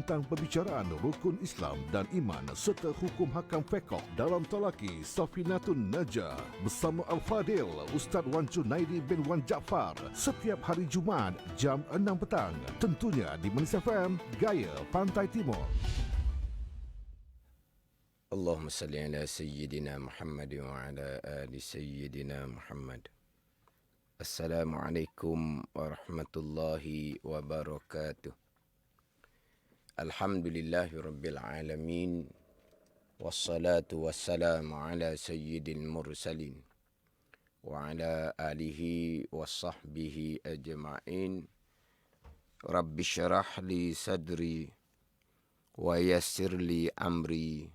tentang pembicaraan rukun Islam dan iman serta hukum hakam fiqh dalam talaki Safinatun Najah bersama Al-Fadil Ustaz Wan Junaidi bin Wan Jaafar setiap hari Jumaat jam 6 petang. Tentunya di Manis FM, Gaya Pantai Timur. Allahumma salli ala Sayyidina Muhammad wa ala ali Sayyidina Muhammad. Assalamualaikum warahmatullahi wabarakatuh. Alhamdulillahi rabbil alamin. Wassalatu wassalamu ala sayyidil mursalin. Wa ala alihi wa sahbihi ajma'in. Rabbi syarah li sadri. Wa yassir li amri.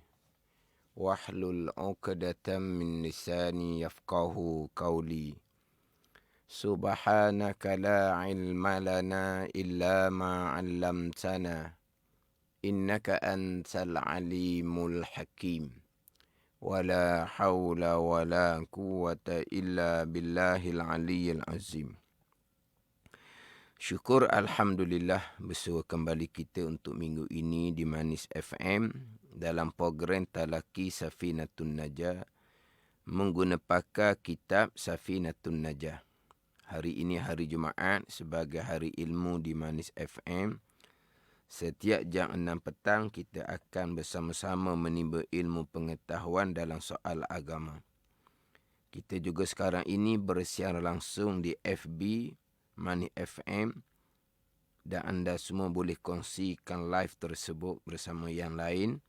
Wahlul 'uqdatam min lisani yafqahu qawli. Subhanaka la ilma lana illa ma 'allamtana. Innaka antal alimul hakim. Wala hawla wala quwwata illa billahil aliyyil azim. Syukur Alhamdulillah bersua kembali kita untuk minggu ini di Manis FM dalam program Talaki Safinatun Najah menggunakan kitab Safinatun Najah. Hari ini hari Jumaat sebagai hari ilmu di Manis FM. Setiap jam 6 petang kita akan bersama-sama menimba ilmu pengetahuan dalam soal agama. Kita juga sekarang ini bersiar langsung di FB Manis FM dan anda semua boleh kongsikan live tersebut bersama yang lain.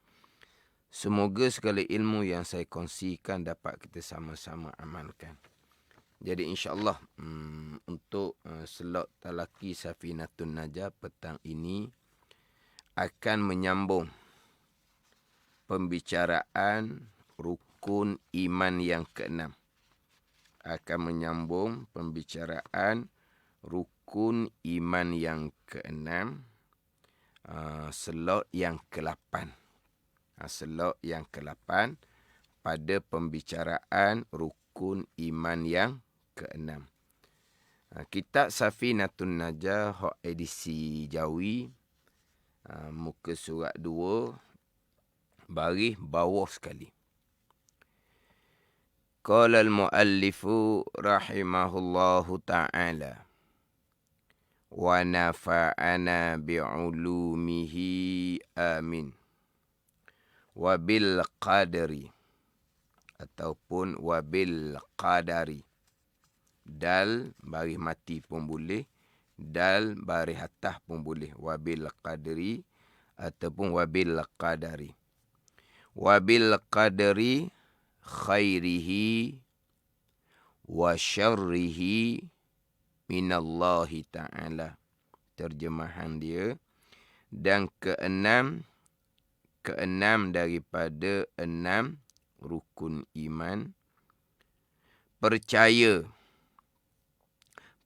Semoga segala ilmu yang saya kongsikan dapat kita sama-sama amalkan. Jadi insyaAllah untuk slot Talaki Safinatun Najah petang ini akan menyambung pembicaraan rukun iman yang keenam. Akan menyambung pembicaraan rukun iman yang keenam, slot yang ke-8. Slot yang ke-8 pada pembicaraan rukun iman yang ke-6. Kitab Safinatun Najah hak edisi Jawi, muka surat 2 baris bawah sekali. Qala al-muallifu rahimahullahu ta'ala wa nafa'ana bi'ulumihi amin. Wabil qadari ataupun wabil qadari. Dal baris mati pun boleh, dal baris atas pun boleh. Wabil qadri ataupun wabil qadari. Wabil qadri khairihi wa syarrihi minallahi ta'ala. Terjemahan dia. Dan keenam daripada 6 rukun iman, percaya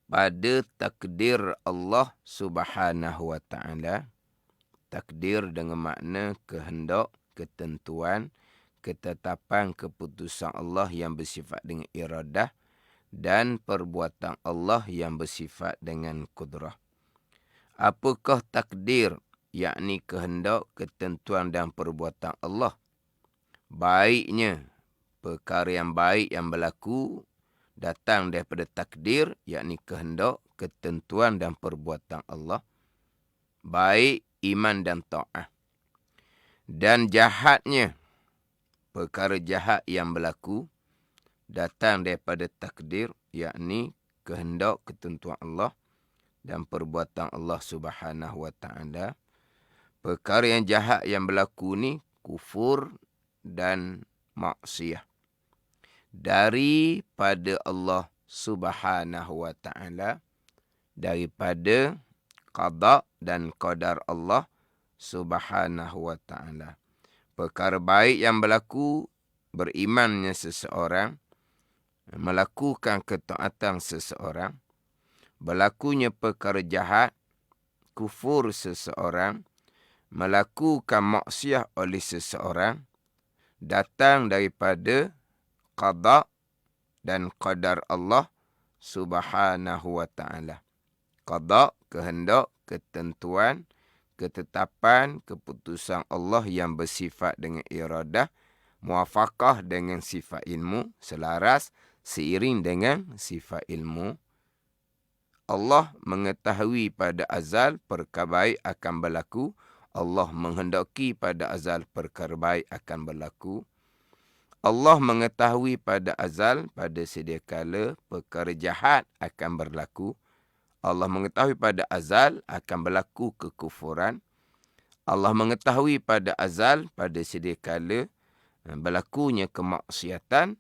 pada takdir Allah Subhanahu wa ta'ala. Takdir dengan makna kehendak, ketentuan, ketetapan, keputusan Allah yang bersifat dengan iradah dan perbuatan Allah yang bersifat dengan kudrah. Apakah takdir? Yakni kehendak, ketentuan dan perbuatan Allah. Baiknya, perkara yang baik yang berlaku datang daripada takdir, yakni kehendak, ketentuan dan perbuatan Allah. Baik iman dan ta'ah. Dan jahatnya, perkara jahat yang berlaku datang daripada takdir, yakni kehendak, ketentuan Allah dan perbuatan Allah Subhanahu wa ta'ala. Perkara yang jahat yang berlaku ni kufur dan maksiyah daripada Allah Subhanahu wa ta'ala, daripada qada dan qadar Allah Subhanahu wa ta'ala. Perkara baik yang berlaku, berimannya seseorang, melakukan ketaatan seseorang. Berlakunya perkara jahat, kufur seseorang, melakukan maksiat oleh seseorang, datang daripada qada dan qadar Allah Subhanahu wa ta'ala. Qada, kehendak, ketentuan, ketetapan, keputusan Allah yang bersifat dengan iradah, muafakah dengan sifat ilmu, selaras, seiring dengan sifat ilmu. Allah mengetahui pada azal perkara baik akan berlaku. Allah menghendaki pada azal perkara baik akan berlaku. Allah mengetahui pada azal pada sedia kala perkara jahat akan berlaku. Allah mengetahui pada azal akan berlaku kekufuran. Allah mengetahui pada azal pada sedia kala berlakunya kemaksiatan.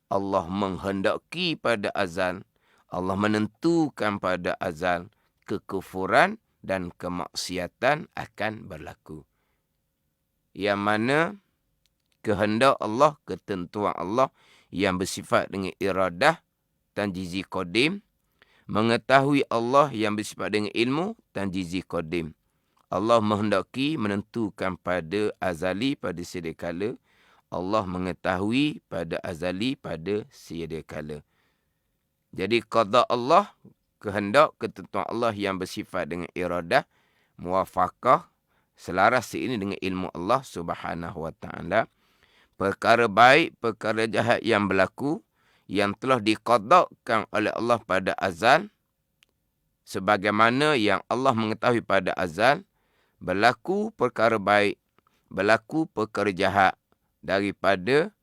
Allah menghendaki pada azal, Allah menentukan pada azal kekufuran dan kemaksiatan akan berlaku. Yang mana kehendak Allah, ketentuan Allah yang bersifat dengan iradah, tanjizi qadim, mengetahui Allah yang bersifat dengan ilmu, tanjizi qadim. Allah menghendaki, menentukan pada azali pada sedia kala. Allah mengetahui pada azali pada sedia kala. Jadi qada Allah, kehendak, ketentuan Allah yang bersifat dengan iradah, muwafaqah, selaras ini dengan ilmu Allah Subhanahu wa taala. Perkara baik, perkara jahat yang berlaku, yang telah diqadakan oleh Allah pada azal, sebagaimana yang Allah mengetahui pada azal, berlaku perkara baik, berlaku perkara jahat daripada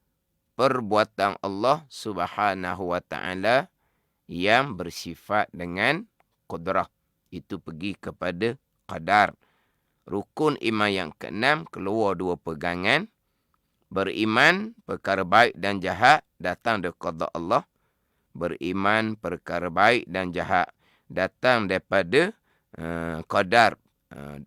perbuatan Allah Subhanahu wa taala yang bersifat dengan qudrah. Itu pergi kepada qadar. Rukun iman yang keenam, keluar dua pegangan. Beriman perkara baik dan jahat datang dari qada Allah. Beriman perkara baik dan jahat datang daripada qadar,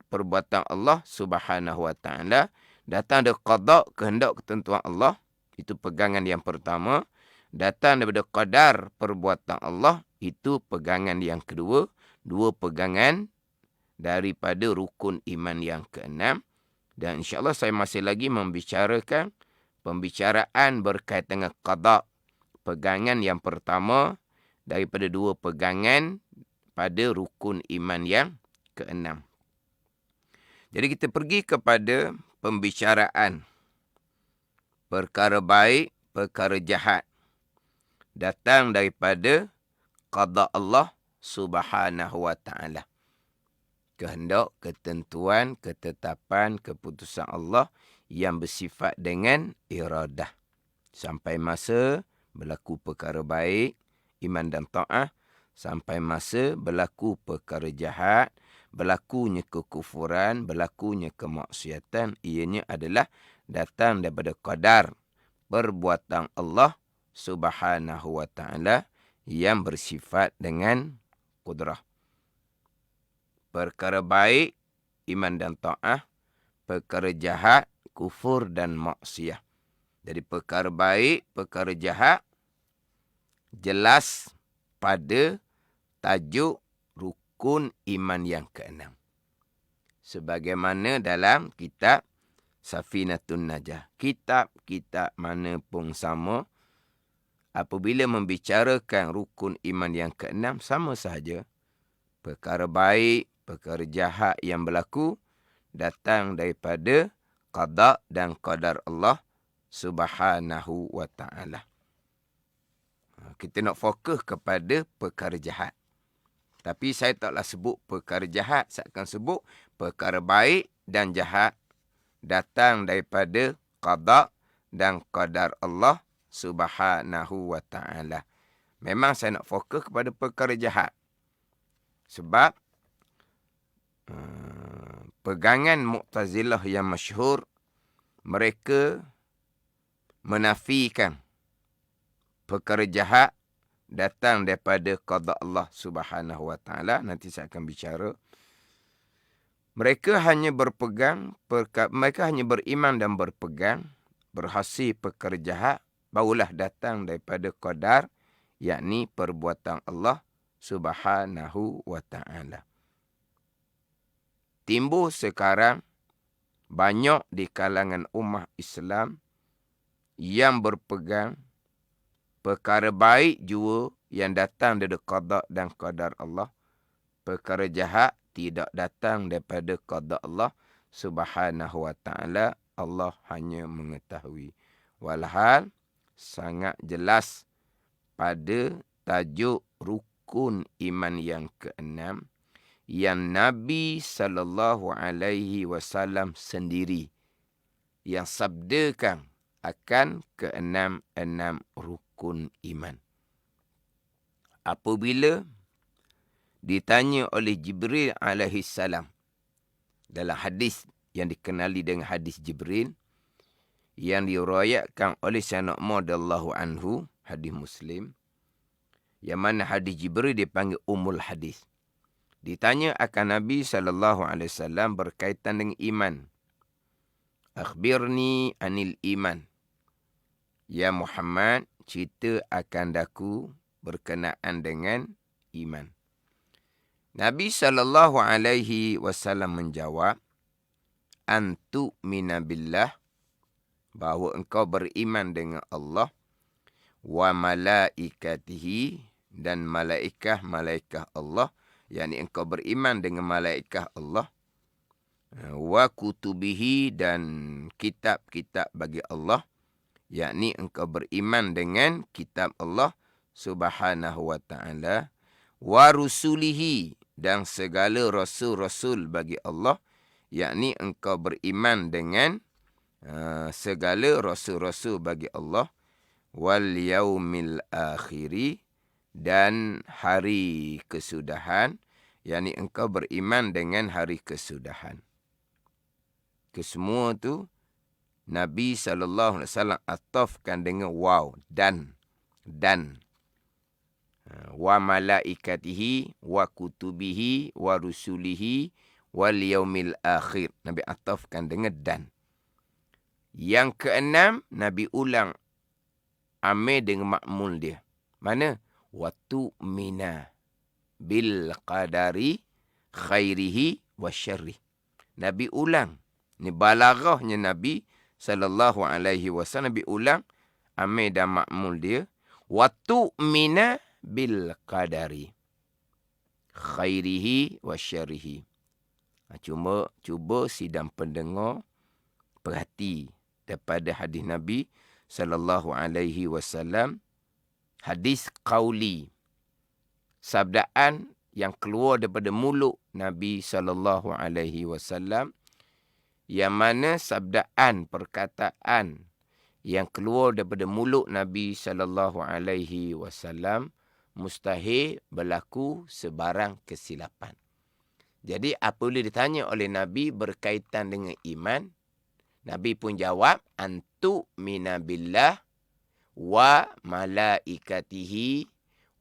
perbuatan Allah Subhanahu wa taala. Datang dari qada, kehendak ketentuan Allah. Itu pegangan yang pertama. Datang daripada qadar, perbuatan Allah. Itu pegangan yang kedua. Dua pegangan daripada rukun iman yang keenam. Dan insyaAllah saya masih lagi membicarakan pembicaraan berkaitan dengan qada. Pegangan yang pertama daripada dua pegangan pada rukun iman yang keenam. Jadi kita pergi kepada pembicaraan perkara baik, perkara jahat. Datang daripada qada Allah Subhanahu wa taala. Kehendak, ketentuan, ketetapan, keputusan Allah yang bersifat dengan iradah. Sampai masa berlaku perkara baik, iman dan ta'ah. Sampai masa berlaku perkara jahat, berlakunya kekufuran, berlakunya kemaksiatan. Ianya adalah datang daripada qadar, perbuatan Allah Subhanahu wa ta'ala yang bersifat dengan qudrah. Perkara baik, iman dan ta'ah. Perkara jahat, kufur dan maksiyah. Jadi perkara baik, perkara jahat, jelas pada tajuk rukun iman yang keenam. Sebagaimana dalam kitab Safinatun Najah. Kitab-kitab mana pun sama. Apabila membicarakan rukun iman yang keenam, sama sahaja. Perkara baik, perkara jahat yang berlaku datang daripada qada dan qadar Allah Subhanahu wa ta'ala. Kita nak fokus kepada perkara jahat. Tapi saya taklah sebut perkara jahat, saya akan sebut perkara baik dan jahat datang daripada qada dan qadar Allah Subhanahu wa ta'ala. Memang saya nak fokus kepada perkara jahat. Sebab pegangan Mu'tazilah yang masyhur, mereka menafikan perkara jahat datang daripada qada Allah Subhanahu wa taala. Nanti saya akan bicara. Mereka hanya berpegang, mereka hanya beriman dan berpegang, berhasil perkara jahat, barulah datang daripada qadar, yakni perbuatan Allah Subhanahu wa ta'ala. Timbul sekarang banyak di kalangan umat Islam yang berpegang perkara baik jua yang datang dari qada dan qadar Allah. Perkara jahat tidak datang daripada qada Allah Subhanahu wa ta'ala. Allah hanya mengetahui. Walhal sangat jelas pada tajuk rukun iman yang keenam yang Nabi SAW sendiri yang sabdakan akan keenam-enam rukun iman. Apabila ditanya oleh Jibril alaihissalam dalam hadis yang dikenali dengan hadis Jibril yang diriwayatkan oleh Sayyidina Umar radhiyallahu anhu, hadis Muslim, yang mana hadis Jibril dipanggil Ummul Hadis. Ditanya akan Nabi SAW berkaitan dengan iman. Akhbirni anil iman. Ya Muhammad, cerita akan daku berkenaan dengan iman. Nabi SAW menjawab, Antu mina billah, bahawa engkau beriman dengan Allah, wa malaikatihi, dan malaikat Allah, yakni engkau beriman dengan malaikat Allah, wa kutubihi, dan kitab-kitab bagi Allah, yakni engkau beriman dengan kitab Allah Subhanahu wa ta'ala, wa rusulihi, dan segala rasul-rasul bagi Allah, yakni engkau beriman dengan segala rasul-rasul bagi Allah, wal yaumil akhiri, dan hari kesudahan, yakni engkau beriman dengan hari kesudahan. Kesemua tu Nabi SAW atafkan dengan waw, dan. Wa malaikatihi, wa kutubihi, wa rusulihi, wal yaumil akhir. Nabi atafkan dengan dan. Yang keenam, Nabi ulang amil dengan makmul dia. Mana? Wa tu'mina bil qadari khairihi wa syarrih. Nabi ulang. Ni balaghahnya Nabi SAW. Nabi ulang amil dan makmul dia. Wa tu'mina bil qadari khairihi wa syarrihi. Cuba sidang pendengar perhati daripada hadis Nabi SAW. Hadis qauli, sabdaan yang keluar daripada mulut Nabi SAW, yang mana sabdaan, perkataan yang keluar daripada mulut Nabi SAW mustahil berlaku sebarang kesilapan. Jadi apabila ditanya oleh Nabi berkaitan dengan iman, Nabi pun jawab, Antu mina billah, wa malaikatihi,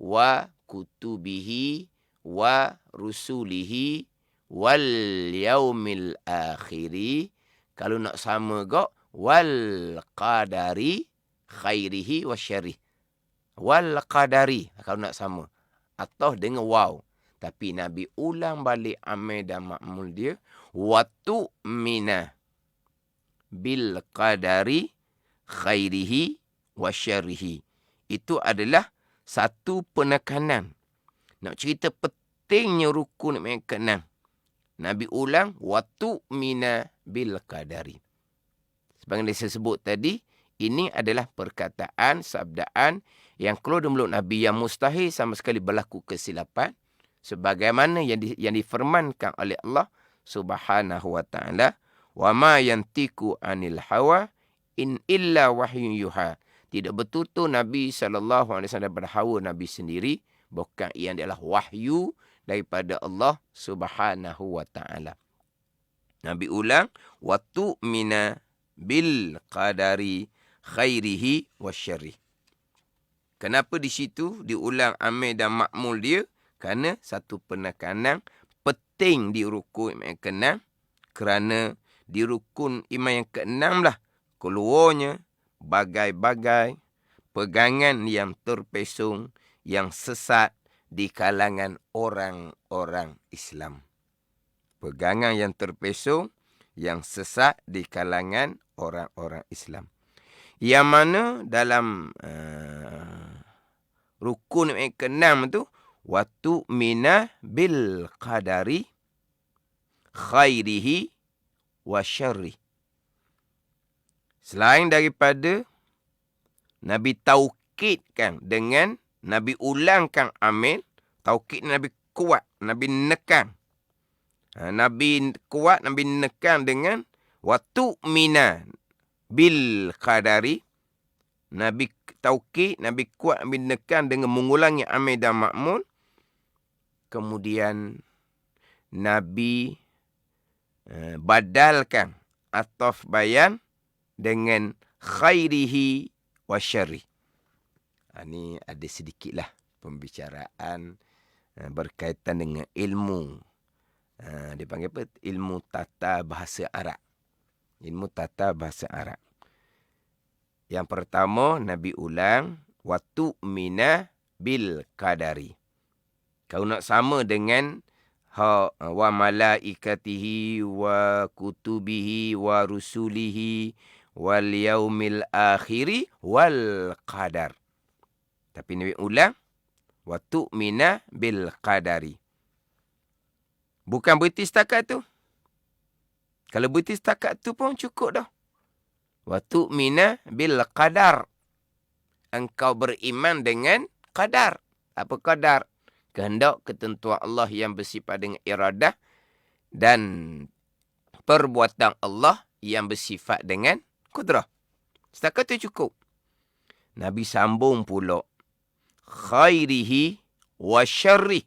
wa kutubihi, wa rusulihi, wal yaumil akhiri. Kalau nak sama kok, wal qadari khairihi wa syarih. Wal qadari, kalau nak sama. Atau dengan waw. Tapi Nabi ulang balik amil dan makmul dia. Wa tu'mina bil qadari khairihi wa syarrihi. Itu adalah satu penekanan. Nak cerita pentingnya rukun yang keenam. Nabi ulang, wa tu'mina bil qadari. Sebagai yang saya sebut tadi, ini adalah perkataan, sabdaan yang keluar dari mulut Nabi yang mustahil sama sekali berlaku kesilapan. Sebagaimana yang difirmankan oleh Allah Subhanahu wa ta'ala, wa ma yantiku anil hawa in illa wahyun yuha. Tidak betul-betul Nabi SAW daripada hawa Nabi sendiri, bukan ia adalah wahyu daripada Allah Subhanahu wa ta'ala. Nabi ulang, wa tu'mina bil qadari khairihi wa syarrih. Kenapa di situ diulang amil dan makmul dia? Kerana satu penekanan penting di rukun iman yang keenam. Kerana di rukun iman yang keenam lah keluarnya bagai-bagai pegangan yang terpesong, yang sesat di kalangan orang-orang Islam. Pegangan yang terpesong, yang sesat di kalangan orang-orang Islam. Yang mana dalam rukun yang keenam tu, wa tu'mina bil qadari khairihi wa syarrih. Selain daripada Nabi taukidkan dengan Nabi ulangkan amil, taukid Nabi kuat, Nabi nekan. Nabi kuat, Nabi nekan dengan wa tu'mina bil qadari. Nabi taukid, Nabi kuat, Nabi nekan dengan mengulangi amil dan ma'mul. Kemudian Nabi badalkan ataf bayan dengan khairihi wa syarrih. Ini ada sedikitlah pembicaraan berkaitan dengan ilmu. Dia panggil apa? Ilmu tata bahasa Arab. Ilmu tata bahasa Arab. Yang pertama, Nabi ulang, wa tu'mina bil qadari. Kau nak sama dengan wa malaikatihi wa kutubihi wa rusulihi wal yaumil akhiri wal qadar. Tapi Nabi ulang, wa tu'mina bil qadari. Bukan berhenti setakat tu. Kalau berhenti setakat tu pun cukup dah. Wa tu'mina bil qadar. Engkau beriman dengan qadar. Apa qadar? Kehendak ketentuan Allah yang bersifat dengan iradah dan perbuatan Allah yang bersifat dengan kudrah. Setakat tu cukup. Nabi sambung pula. Khairihi wa syarrih.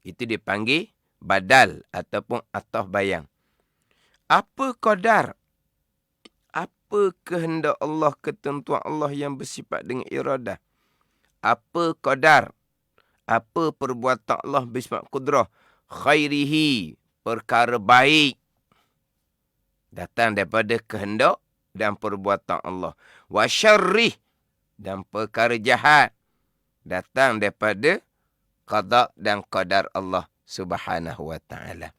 Itu dipanggil badal ataupun ataf bayang. Apa qadar? Apa kehendak Allah, ketentuan Allah yang bersifat dengan iradah? Apa qadar? Apa perbuatan Allah bersifat kudrah? Khairihi, perkara baik. Datang daripada kehendak dan perbuatan Allah. Wa syarrih, dan perkara jahat. Datang daripada qada dan qadar Allah Subhanahu wa ta'ala.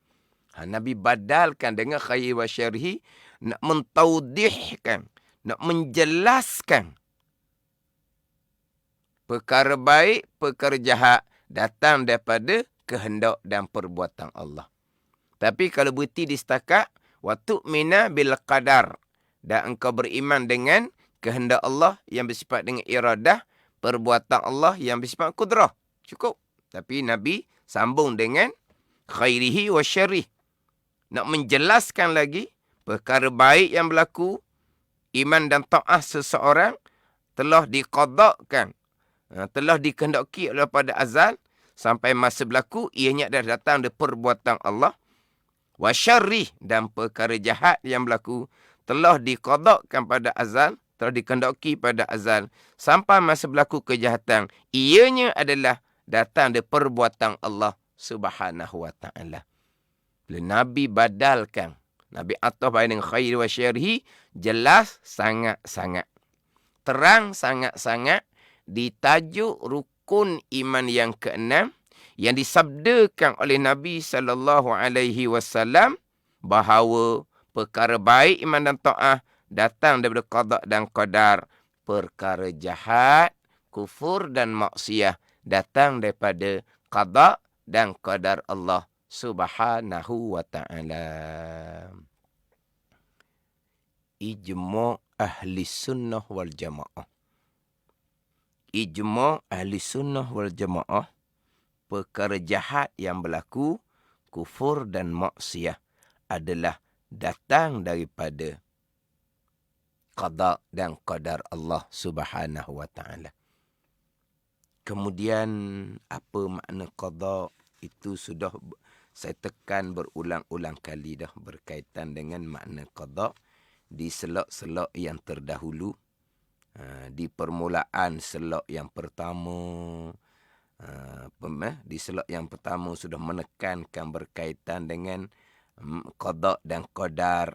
Nabi badalkan dengan khair wa syarhi, nak mentaudihkan, nak menjelaskan perkara baik, perkara jahat datang daripada kehendak dan perbuatan Allah. Tapi kalau berhenti di setakat wa tu'mina bil qadar, dan engkau beriman dengan kehendak Allah yang bersifat dengan iradah, perbuatan Allah yang bersifat kudrah, cukup. Tapi Nabi sambung dengan khairihi wa syarrih, nak menjelaskan lagi perkara baik yang berlaku, iman dan ta'ah seseorang telah diqadakkan, telah dikehendaki oleh pada azal sampai masa berlaku, ianya adalah datang dari perbuatan Allah. Wa syarrih, dan perkara jahat yang berlaku telah diqadakkan pada azal, telah dikehendaki pada azal sampai masa berlaku kejahatan, ianya adalah datang dari perbuatan Allah Subhanahu wa ta'ala. Bila Nabi badalkan, Nabi ataf dengan khair wa syarhi, jelas sangat-sangat, terang sangat-sangat di tajuk rukun iman yang keenam yang disabdakan oleh Nabi sallallahu alaihi wasallam bahawa perkara baik iman dan taat datang daripada qada dan qadar. Perkara jahat, kufur dan maksiat datang daripada qada dan qadar Allah Subhanahu wa ta'ala. Ijma' ahli sunnah wal jamaah. Ijma' ahli sunnah wal jamaah, perkara jahat yang berlaku, kufur dan maksiat adalah datang daripada qada dan qadar Allah Subhanahu wa ta'ala. Kemudian apa makna qada? Itu sudah saya tekan berulang-ulang kali dah berkaitan dengan makna qada di selok-selok yang terdahulu. Di permulaan selok yang pertama, di selok yang pertama sudah menekankan berkaitan dengan qada dan qadar.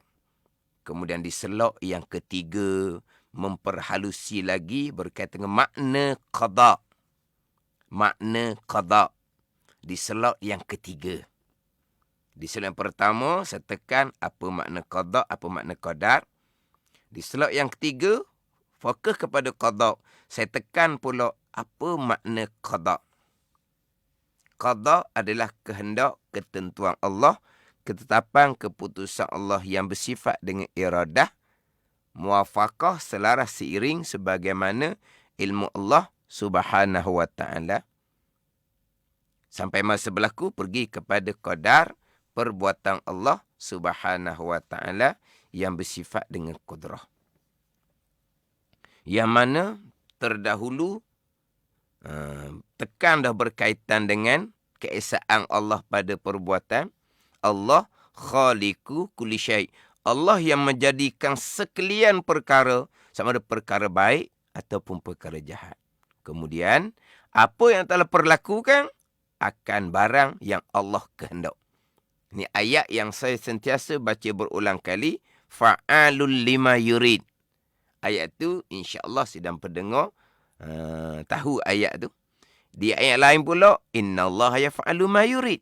Kemudian di selok yang ketiga memperhalusi lagi berkaitan dengan makna qada. Makna qada di selok yang ketiga. Di selok yang pertama saya tekan apa makna qada, apa makna qadar. Di selok yang ketiga fokus kepada qada, saya tekan pula apa makna qada. Qada adalah kehendak ketentuan Allah, ketetapan keputusan Allah yang bersifat dengan iradah, muwafaqah selaras seiring sebagaimana ilmu Allah Subhanahu wa ta'ala. Sampai masa berlaku pergi kepada qadar perbuatan Allah Subhanahu wa ta'ala yang bersifat dengan qudrah. Yang mana terdahulu tekan dah berkaitan dengan keesaan Allah pada perbuatan. Allah khaliqu kulli syai'. Allah yang menjadikan sekalian perkara, sama ada perkara baik ataupun perkara jahat. Kemudian, apa yang telah perlakukan akan barang yang Allah kehendak. Ini ayat yang saya sentiasa baca berulang kali. Fa'alul lima yurid. Ayat tu insya-Allah sidang pendengar tahu ayat tu. Di ayat lain pula, innallaha yaf'alu ma yurid.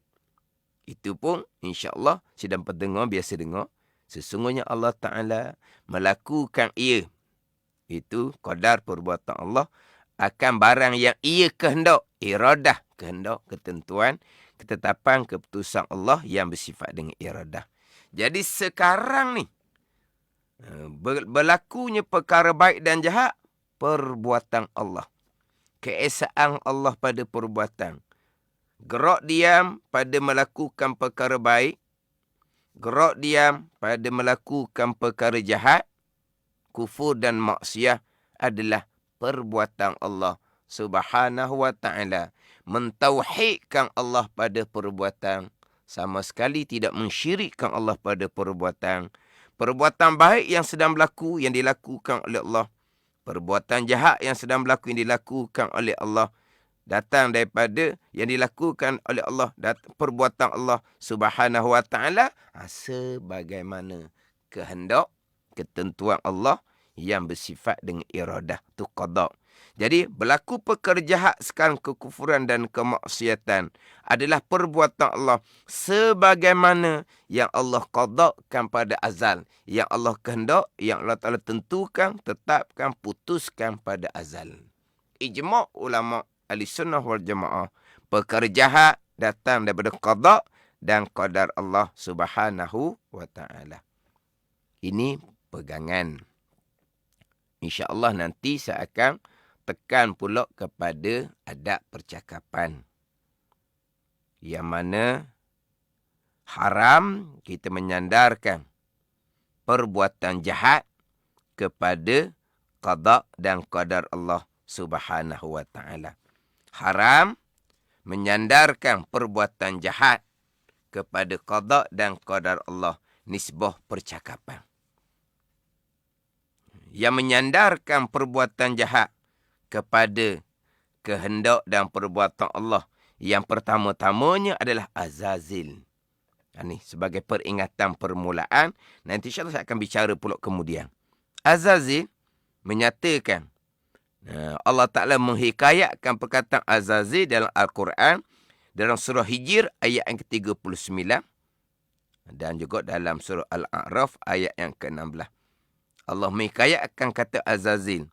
Itu pun insya-Allah sidang pendengar biasa dengar. Sesungguhnya Allah Ta'ala melakukan ia. Itu qadar perbuatan Allah akan barang yang ia kehendak. Iradah, kehendak, ketentuan, ketetapan, keputusan Allah yang bersifat dengan iradah. Jadi sekarang ni, berlakunya perkara baik dan jahat, perbuatan Allah. Keesaan Allah pada perbuatan. Gerak diam pada melakukan perkara baik. Gerak diam pada melakukan perkara jahat. Kufur dan maksiat adalah perbuatan Allah Subhanahu wa ta'ala. Mentauhidkan Allah pada perbuatan. Sama sekali tidak mensyirikkan Allah pada perbuatan. Perbuatan baik yang sedang berlaku, yang dilakukan oleh Allah. Perbuatan jahat yang sedang berlaku, yang dilakukan oleh Allah. Datang daripada yang dilakukan oleh Allah. Perbuatan Allah Subhanahu wa ta'ala. Sebagaimana kehendak, ketentuan Allah yang bersifat dengan iradah. Itu qada. Jadi berlaku perkara jahat sekarang, kekufuran dan kemaksiatan adalah perbuatan Allah sebagaimana yang Allah qadakan pada azal, yang Allah kehendak, yang Allah Ta'ala tentukan, tetapkan, putuskan pada azal. Ijma' ulama ahli sunnah wal jamaah, perkara jahat datang daripada qada dan qadar Allah Subhanahu wa ta'ala. Ini pegangan. InsyaAllah nanti saya akan tekan pula kepada adab percakapan. Yang mana haram kita menyandarkan perbuatan jahat kepada qada dan qadar Allah Subhanahu wa ta'ala. Haram menyandarkan perbuatan jahat kepada qada dan qadar Allah, nisbah percakapan. Yang menyandarkan perbuatan jahat kepada kehendak dan perbuatan Allah, yang pertama-tamanya adalah azazil. Ini sebagai peringatan permulaan. Nanti insyaAllah saya akan bicara pula kemudian. Azazil menyatakan, Allah Ta'ala menghikayatkan perkataan azazil dalam Al-Quran, dalam surah Hijr ayat yang ke-39 dan juga dalam surah Al-A'raf ayat yang ke-16. Allah menghikayatkan kata azazil.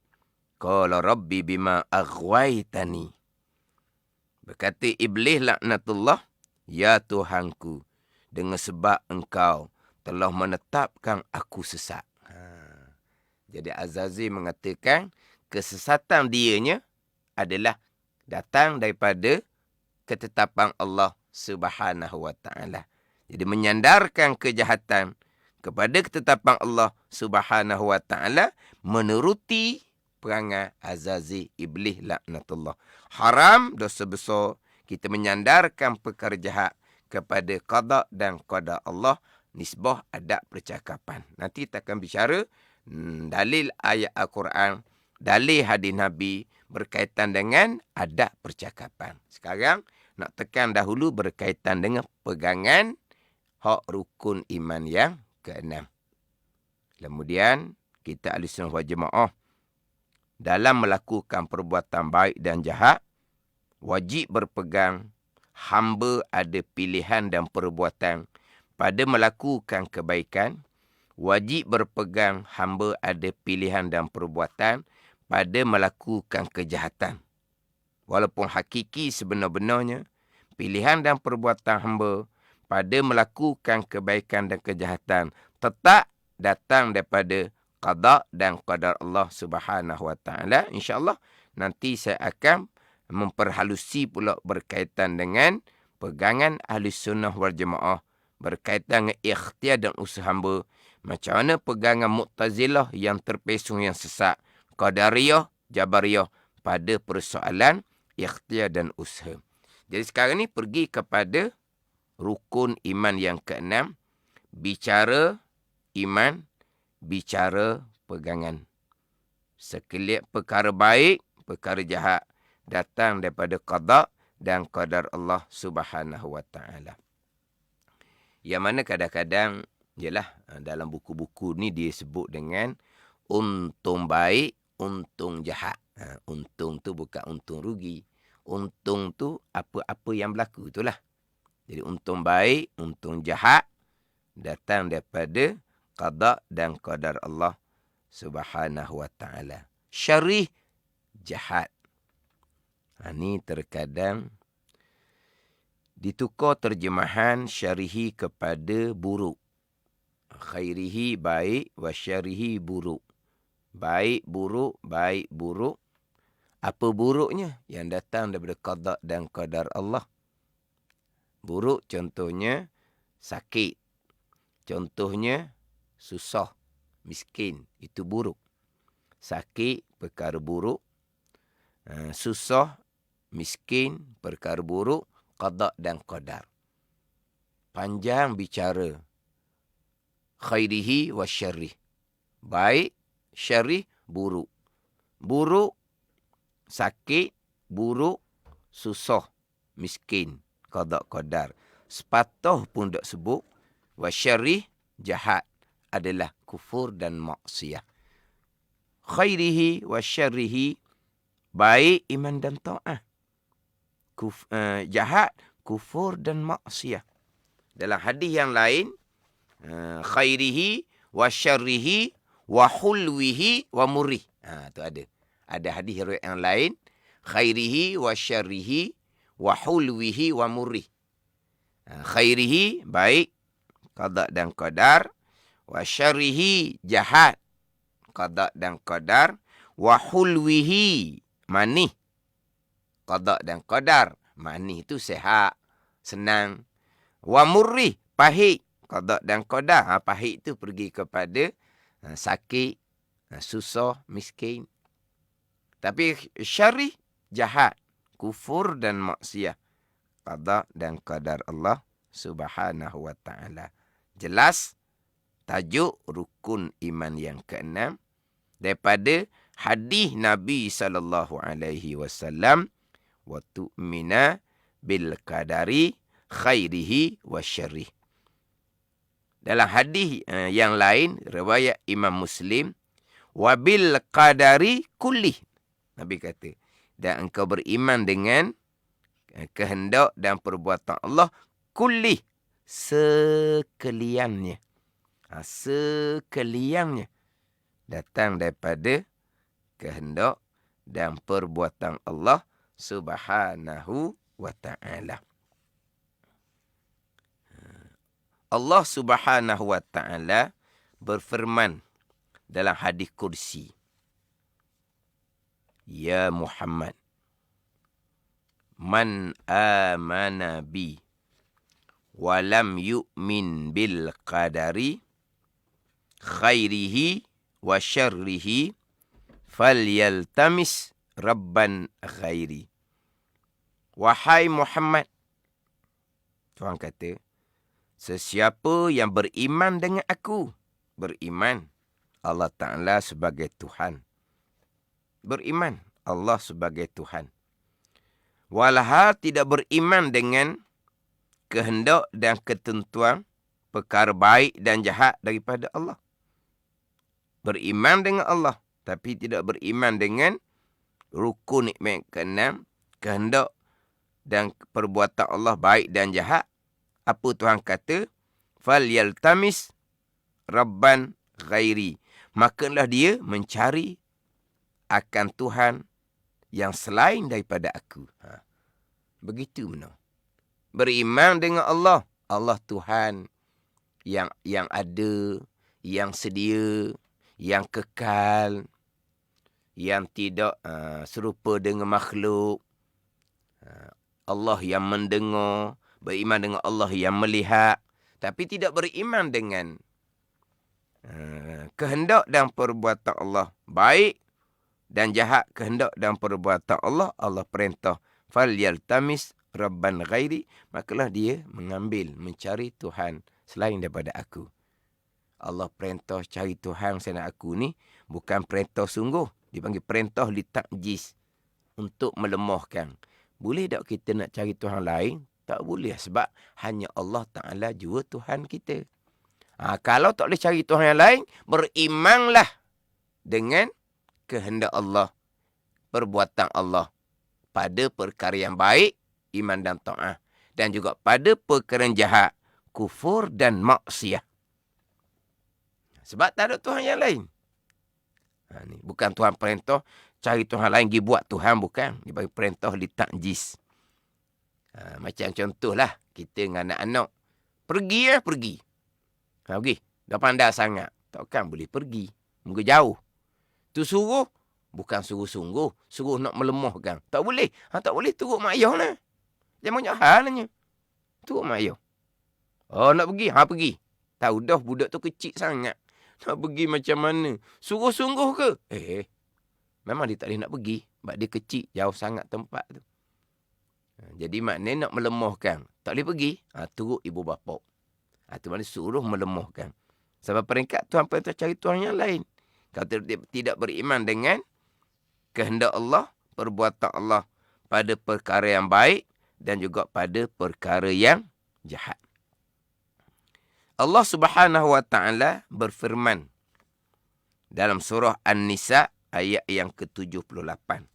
Qala rabbi bima aghwaytani. Berkata iblis laknatullah, ya Tuhanku, dengan sebab engkau telah menetapkan aku sesat. Jadi Azazil mengatakan kesesatan dianya adalah datang daripada ketetapan Allah Subhanahu wa ta'ala. Jadi menyandarkan kejahatan kepada ketetapan Allah Subhanahu wa ta'ala menuruti perangai Azazil, iblis laknatullah. Haram, dosa besar, kita menyandarkan perkara jahat kepada qada dan qada Allah, nisbah adab percakapan. Nanti kita akan bicara dalil ayat Al-Quran, dalil hadis Nabi berkaitan dengan adab percakapan. Sekarang nak tekan dahulu berkaitan dengan pegangan hak rukun iman yang ke-6. Kemudian kita ahli sunnah wal jamaah dalam melakukan perbuatan baik dan jahat, wajib berpegang hamba ada pilihan dan perbuatan pada melakukan kebaikan. Wajib berpegang hamba ada pilihan dan perbuatan pada melakukan kejahatan. Walaupun hakiki sebenar-benarnya, pilihan dan perbuatan hamba kepada melakukan kebaikan dan kejahatan tetap datang daripada qada dan qadar Allah Subhanahu Wa Taala. InsyaAllah nanti saya akan memperhalusi pula berkaitan dengan pegangan ahli sunnah wal jamaah berkaitan dengan ikhtiar dan usaha hamba. Macam mana pegangan Mu'tazilah yang terpesong yang sesat, Qadariyah, Jabariyah pada persoalan ikhtiar dan usaha. Jadi sekarang ni pergi kepada rukun iman yang keenam. Bicara iman, bicara pegangan. Sekalian perkara baik, perkara jahat datang daripada qada dan qadar Allah Subhanahu Wa Taala. Yang mana kadang-kadang dalam buku-buku ni dia sebut dengan untung baik, untung jahat. Untung tu bukan untung rugi. Untung tu apa-apa yang berlaku itulah. Jadi untung baik, untung jahat datang daripada qada dan qadar Allah Subhanahu Wa Taala. Syarih, jahat. Ini terkadang ditukar terjemahan syarihi kepada buruk. Khairihi baik, wa syarihi buruk. Baik, buruk, baik, buruk. Apa buruknya? Yang datang daripada qada dan qadar Allah. Buruk contohnya sakit. Contohnya susah, miskin. Itu buruk. Sakit, perkara buruk. Susah, miskin, perkara buruk. Qada dan qadar. Panjang bicara. Khairihi wa syarrih. Baik, syarrih, buruk. Buruk, sakit, buruk, susah, miskin, qada qadar. Sepatah pun tak sebut. Wa syarrih, jahat, adalah kufur dan maksiyah. Khairihi wa syarrihi, baik, iman dan ta'ah. Jahat, kufur dan maksiyah. Dalam hadis yang lain, khairihi wa syarrihi wa hulwihi wa murih. Tu ada. Ada hadis riwayat yang lain, khairihi wa syarrihi wa hulwihi wa murih. Khairihi, baik, qada dan qadar. Wa syarrihi, jahat, qada dan qadar. Wa hulwihi, manih, qada dan qadar. Manih itu sehat, senang. Wa murrih, pahit, qada dan qadar. Pahit itu pergi kepada sakit, susah, miskin. Tapi syarih, jahat, kufur dan maksiyah. Qada dan qadar Allah Subhanahu Wa Taala. Jelas tajuk rukun iman yang keenam daripada hadis Nabi SAW. Wa tu'mina bil qadari khairihi wa syarrih. Dalam hadis yang lain, riwayat Imam Muslim, wa bil qadari kullih. Nabi kata, dan engkau beriman dengan kehendak dan perbuatan Allah kullih, sekaliannya. Sekaliannya datang daripada kehendak dan perbuatan Allah Subhanahu Wa Taala. Allah Subhanahu Wa Taala berfirman dalam hadis kursi, Ya Muhammad, man amana bi wa lam yu'min bil qadari khairihi wa syarrihi falyaltamis rabban ghairi. Wahai Muhammad, Tuhan kata, sesiapa yang beriman dengan aku, beriman Allah Ta'ala sebagai Tuhan, beriman Allah sebagai Tuhan, walhal tidak beriman dengan kehendak dan ketentuan perkara baik dan jahat daripada Allah. Beriman dengan Allah, tapi tidak beriman dengan rukun nikmat keenam, kehendak dan perbuatan Allah baik dan jahat. Apa Tuhan kata? Falyaltamis rabban ghairi. Makalah dia mencari akan Tuhan yang selain daripada aku. Begitu benar. Beriman dengan Allah, Allah Tuhan yang ada, yang sedia, yang kekal, yang tidak serupa dengan makhluk. Allah yang mendengar, beriman dengan Allah yang melihat, tapi tidak beriman dengan kehendak dan perbuatan Allah, baik dan jahat kehendak dan perbuatan Allah. Allah perintah, falyaltamis rabban ghairi, makalah dia mencari Tuhan selain daripada aku. Allah perintah cari Tuhan selain aku ni bukan perintah sungguh, dipanggil perintah li ta'jiz, untuk melemahkan. Boleh tak kita nak cari Tuhan lain? Tak boleh, sebab hanya Allah Ta'ala jua Tuhan kita. Kalau tak boleh cari Tuhan yang lain, berimanlah dengan kehendak Allah, perbuatan Allah, pada perkara yang baik, iman dan ta'ah, dan juga pada perkara yang jahat, kufur dan maksiat. Sebab tak ada Tuhan yang lain. Ni bukan Tuhan perintah cari Tuhan lain pergi buat Tuhan, bukan. Dia bagi perintah li ta'jiz. Macam contohlah kita dengan anak-anak pergi. Pergi. Dah pandai sangat, takkan boleh pergi. Mungkin jauh. Tu suruh, bukan suruh sungguh, suruh nak melemahkan. Tak boleh. Tak boleh turut mak ayah lah. Jangan banyak halnya. Turut mak ayah. Nak pergi? Pergi. Tahu dah budak tu kecil sangat. Nak pergi macam mana? Suruh sungguh ke? Memang dia tak boleh nak pergi. Sebab dia kecil, jauh sangat tempat tu. Jadi maknanya nak melemahkan. Tak boleh pergi. Turut ibu bapa. Itu maknanya suruh melemahkan. Sebab peringkat Tuhan perintah cari Tuhan yang lain. Kalau tidak beriman dengan kehendak Allah, perbuatan Allah pada perkara yang baik dan juga pada perkara yang jahat. Allah Subhanahu wa taala berfirman dalam surah An-Nisa ayat yang ke-78.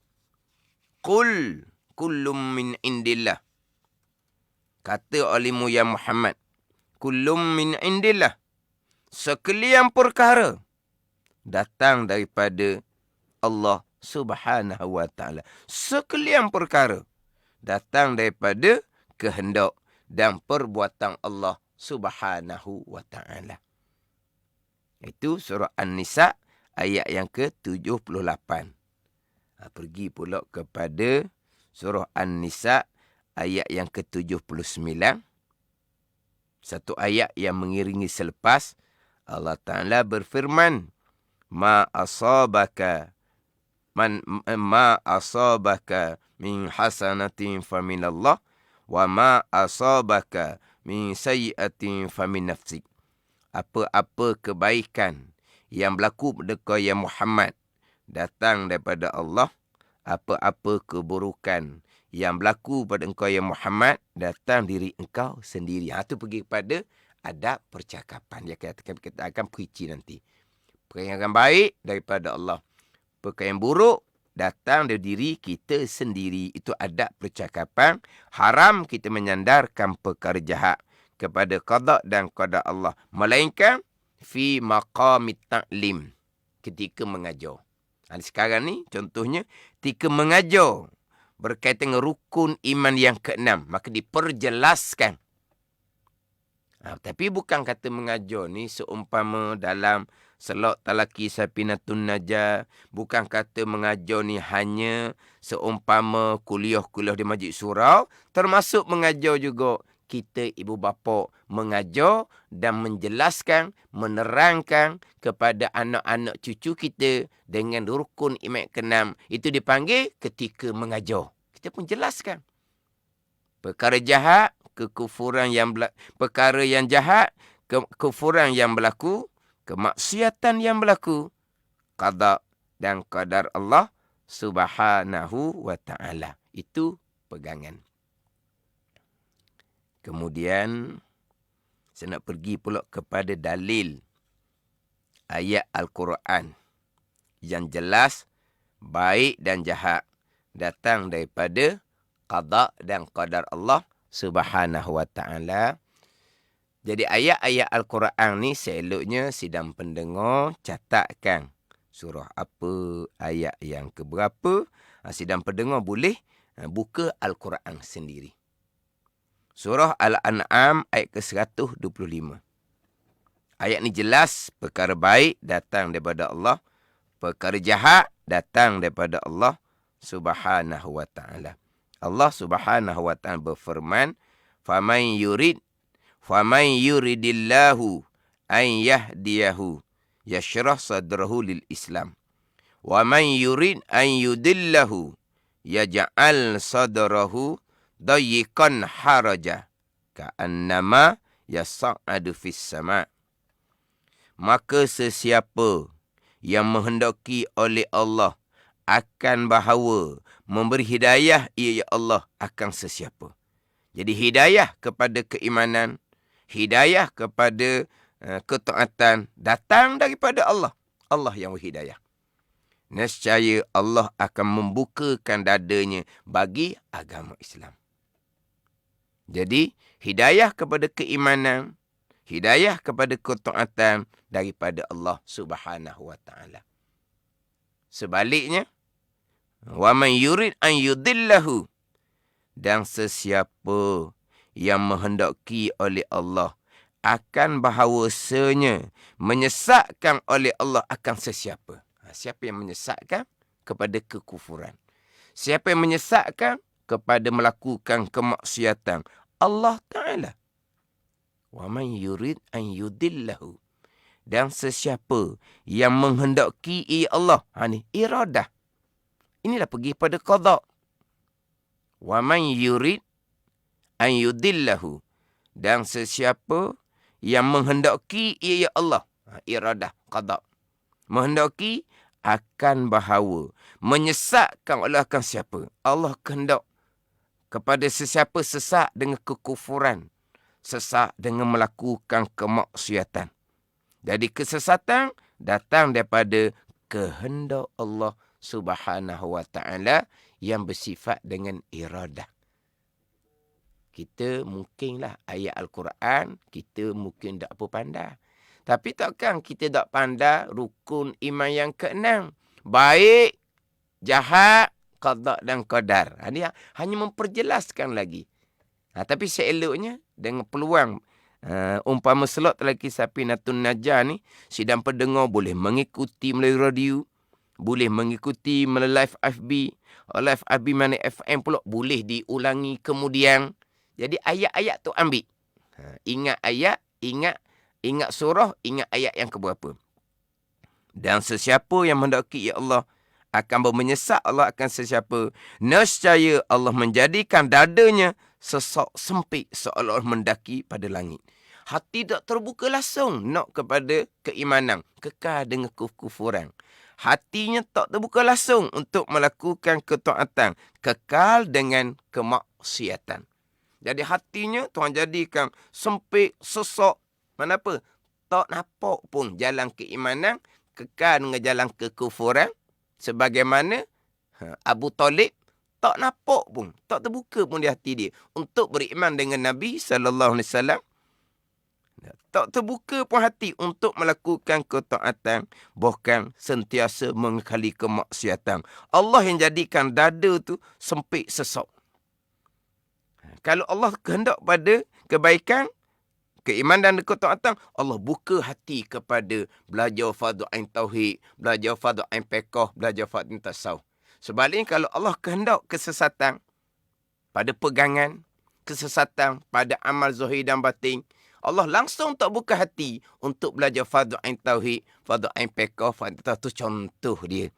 Qul kullum min indillah. Kata olehmu ya Muhammad, kullum min indillah. Sekalian perkara datang daripada Allah Subhanahu wa taala. Sekalian perkara datang daripada kehendak dan perbuatan Allah Subhanahu wa taala. Itu surah An-Nisa ayat yang ke-78. Pergi pula kepada surah An-Nisa ayat yang ke-79. Satu ayat yang mengiringi selepas, Allah Ta'ala berfirman, ma asabaka min hasanatin faminallah wa ma asabaka min sayyiatin famin nafsik. Apa-apa kebaikan yang berlaku pada kau ya Muhammad datang daripada Allah. Apa-apa keburukan yang berlaku pada engkau ya Muhammad datang diri engkau sendiri. Itu pergi kepada adab percakapan. Dia kita akan perici nanti. Perkara yang baik daripada Allah. Perkara yang buruk datang dari diri kita sendiri. Itu adab percakapan. Haram kita menyandarkan perkara jahat kepada qada dan qada Allah. Melainkan fi maqamit ta'lim. Ketika mengajar. Sekarang ni contohnya ketika mengajar berkaitan dengan rukun iman yang ke-6. Maka diperjelaskan. Tapi bukan kata mengajar ni seumpama dalam Salat Talaki Safinatun Najah. Bukan kata mengajar ni hanya seumpama kuliah-kuliah di Masjid Surau. Termasuk mengajar juga kita ibu bapa mengajar dan menjelaskan, menerangkan kepada anak-anak cucu kita dengan rukun iman ke-6. Itu dipanggil ketika mengajar. Kita pun jelaskan. Perkara jahat, kekufuran yang perkara yang jahat, kekufuran yang berlaku, kemaksiatan yang berlaku, qada dan qadar Allah Subhanahu wa taala. Itu pegangan. Kemudian saya nak pergi pula kepada dalil ayat Al-Quran yang jelas baik dan jahat datang daripada qada dan qadar Allah Subhanahu wa taala. Jadi ayat-ayat Al-Quran ni seloknya sidang pendengar catatkan surah apa, ayat yang keberapa. Sidang pendengar boleh buka Al-Quran sendiri. Surah Al-An'am ayat ke-125. Ayat ni jelas, perkara baik datang daripada Allah, perkara jahat datang daripada Allah Subhanahu wa ta'ala. Allah Subhanahu wa ta'ala berfirman, "Faman yuridillahu an yahdiyahu yashrah sadrahu lil Islam. Wa man yurid an yudillahu yaj'al sadrahu dayiqan haraja ka'annama yas'adu fis sama'." Maka sesiapa yang menghendaki oleh Allah akan bahawa memberi hidayah ia ya Allah akan sesiapa. Jadi hidayah kepada keimanan, hidayah kepada ketaatan datang daripada Allah. Allah yang berhidayah. Nescaya Allah akan membukakan dadanya bagi agama Islam. Jadi hidayah kepada keimanan, hidayah kepada ketaatan daripada Allah Subhanahu wa ta'ala. Sebaliknya, wa man yurid an yudillahu, dan sesiapa yang menghendaki oleh Allah akan bahawasanya menyesatkan oleh Allah akan sesiapa. Siapa yang menyesatkan? Kepada kekufuran. Siapa yang menyesatkan? Kepada melakukan kemaksiatan Allah Ta'ala. Wa man yurid an yudillahu, dan sesiapa yang menghendaki ia Allah. Ni iradah. Inilah pergi pada qada. Wa man yurid an yudillahu, dan sesiapa yang menghendaki ia Allah. Iradah, qada. Menghendaki akan bahawa menyesatkan Allah akan siapa? Allah kehendak kepada sesiapa sesat dengan kekufuran, sesat dengan melakukan kemaksiatan. Jadi kesesatan datang daripada kehendak Allah Subhanahu wa ta'ala yang bersifat dengan iradah. Kita mungkinlah ayat Al-Quran, kita mungkin tak apa pandai. Tapi takkan kita tak pandai rukun iman yang ke-6. Baik, jahat, qada dan qadar. Ini hanya memperjelaskan lagi. Tapi seeloknya dengan peluang umpama slot lagi Safinatun Najah ni, sidang pendengar boleh mengikuti melalui radio, boleh mengikuti melalui live FB, live FB mana FM pula boleh diulangi kemudian. Jadi ayat-ayat tu ambil. Ingat ayat, ingat surah, ingat ayat yang keberapa. Dan sesiapa yang mendaki ya Allah akan bermenyesal Allah akan sesiapa. Nescaya Allah menjadikan dadanya sesak sempit seolah-olah mendaki pada langit. Hati tak terbuka langsung nak kepada keimanan, kekal dengan kekufuran. Hatinya tak terbuka langsung untuk melakukan ketaatan, kekal dengan kemaksiatan. Jadi hatinya Tuhan jadikan sempit, sesak. Kenapa? Tak nampak pun jalan keimanan, kekal dengan jalan kekufuran. Sebagaimana Abu Talib tak nampak pun, tak terbuka pun di hati dia untuk beriman dengan Nabi SAW. Tak terbuka pun hati untuk melakukan ketaatan, bahkan sentiasa mengekali kemaksiatan. Allah yang jadikan dada tu sempit, sesak. Kalau Allah kehendak pada kebaikan, keimanan dan ketaatan, Allah buka hati kepada belajar fardu ain tauhid, belajar fardu ain fiqh, belajar fardu tasawuf. Sebaliknya kalau Allah kehendak kesesatan pada pegangan, kesesatan pada amal zahir dan batin, Allah langsung tak buka hati untuk belajar fardu ain tauhid, fardu ain fiqh, fardu tasawuf. Tu contoh dia.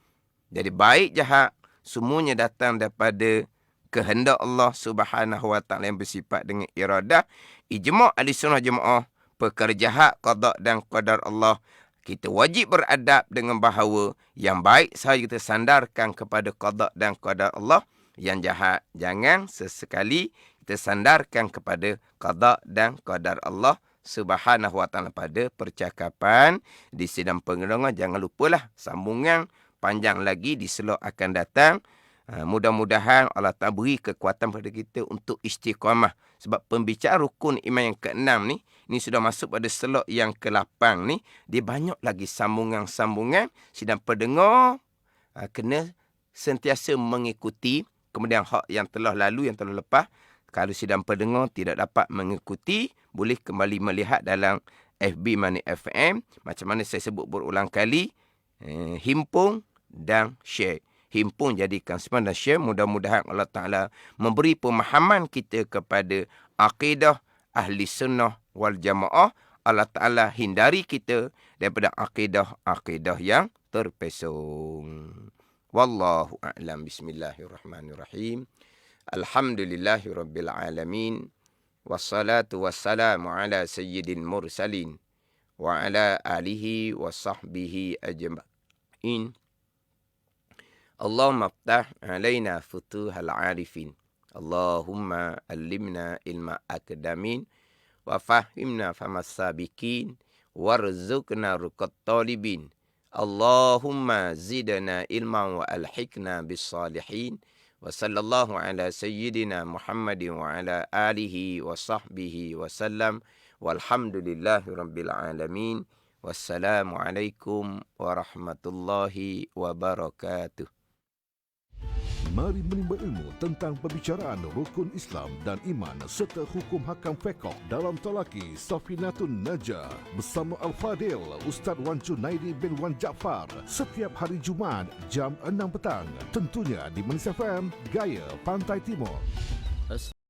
Jadi baik jahat semuanya datang daripada kehendak Allah Subhanahu wa ta'ala yang bersifat dengan iradah. Ijma' ahli sunnah jemaah, perkara jahat, qada dan qadar Allah, kita wajib beradab dengan bahawa yang baik sahaja kita sandarkan kepada qada dan qadar Allah. Yang jahat jangan sesekali kita sandarkan kepada qada dan qadar Allah Subhanahu wa ta'ala. Pada percakapan di sidang pengedengar, jangan lupalah sambungan panjang lagi di slot akan datang. Mudah-mudahan Allah Ta'ala beri kekuatan pada kita untuk istiqamah. Sebab pembicaraan rukun iman yang ke-6 ni, ini sudah masuk pada slot yang ke-8 ni. Dia banyak lagi sambungan-sambungan. Sidang pendengar kena sentiasa mengikuti. Kemudian hak yang telah lalu, yang telah lepas, Kalau sidang pendengar tidak dapat mengikuti, boleh kembali melihat dalam FB Money FM. Macam mana saya sebut berulang kali, himpun dan share. Himpun jadikan simpan dan share. Mudah-mudahan Allah Ta'ala memberi pemahaman kita kepada akidah ahli sunnah wal jamaah. Allah Ta'ala hindari kita daripada akidah-akidah yang terpesong. Wallahu a'lam. Bismillahirrahmanirrahim. Alhamdulillahi rabbil alamin. Wassalatu wassalamu ala sayyidil mursalin. Wa ala alihi wa sahbihi ajma'in. Allahumma aftah alaina futuhal arifin. Allahumma allimna ilma akdamin. Wa fahimna famas sabikin. Warzuqna ruqat talibin. Allahumma zidna ilman wa alhikna bis salihin. Wa sallallahu ala sayyidina Muhammadin wa ala alihi wa sahbihi wa sallam. Walhamdulillahi rabbil alamin. Wassalamualaikum warahmatullahi wabarakatuh. Mari menimba ilmu tentang perbicaraan rukun Islam dan iman serta hukum hakam fiqh dalam talaki Safinatun Najah bersama Al-Fadil Ustaz Wan Junaidi bin Wan Jaafar setiap hari Jumaat jam 6 petang. Tentunya di Manis FM, Gaya Pantai Timur.